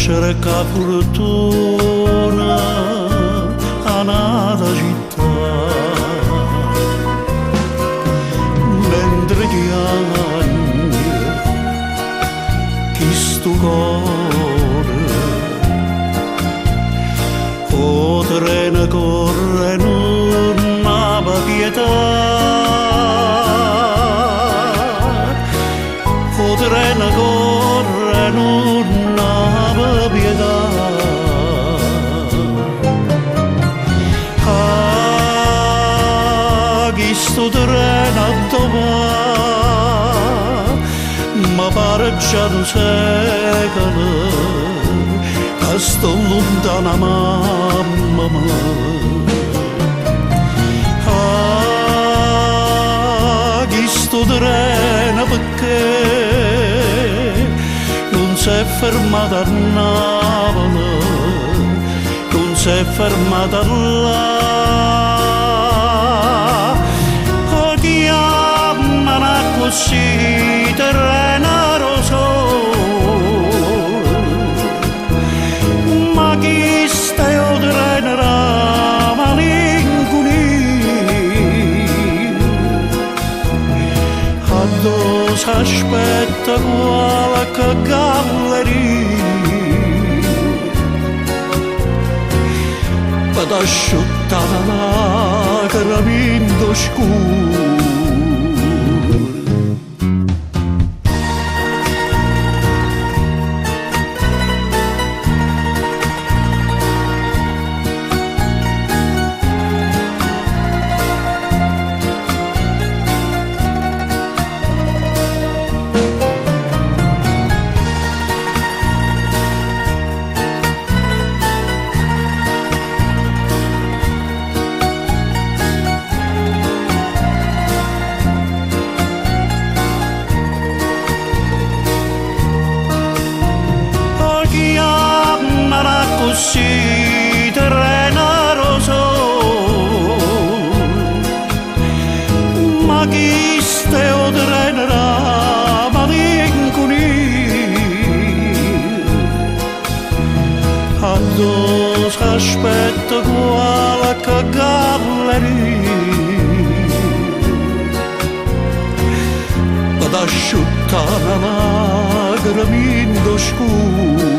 cerca fortuna a nata città, mentre piange chi sto cuore, o treno corre non ha pietà, o treno corre non ha pietà. Chi sto treno a domani ma pare già un secolo che sto lontana mamma chi sto treno perché non si è fermata a Napoli, non si è fermata là. O chiamano così terreno rosso, ma chi stai o treno la malinconia? Addosso aspetta qualche galleria per asciuttare la lacrima scura. Così terreno rosso, ma chi stai o treno la malinconia? Addosso aspetta qualche galleria ad asciuttare la lacrima scura.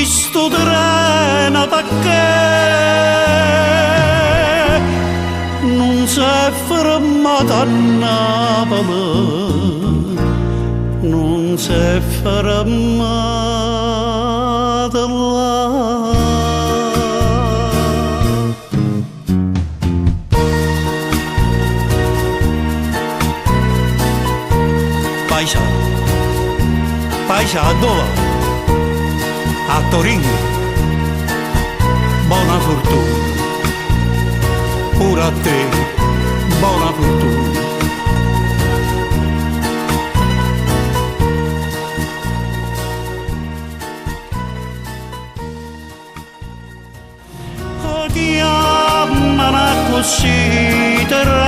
Sto treno perché non si è fermata a Napoli, non si è fermata là. Paisa dove? A Torino, buona fortuna, pure a te, buona fortuna. O chiamano così terreno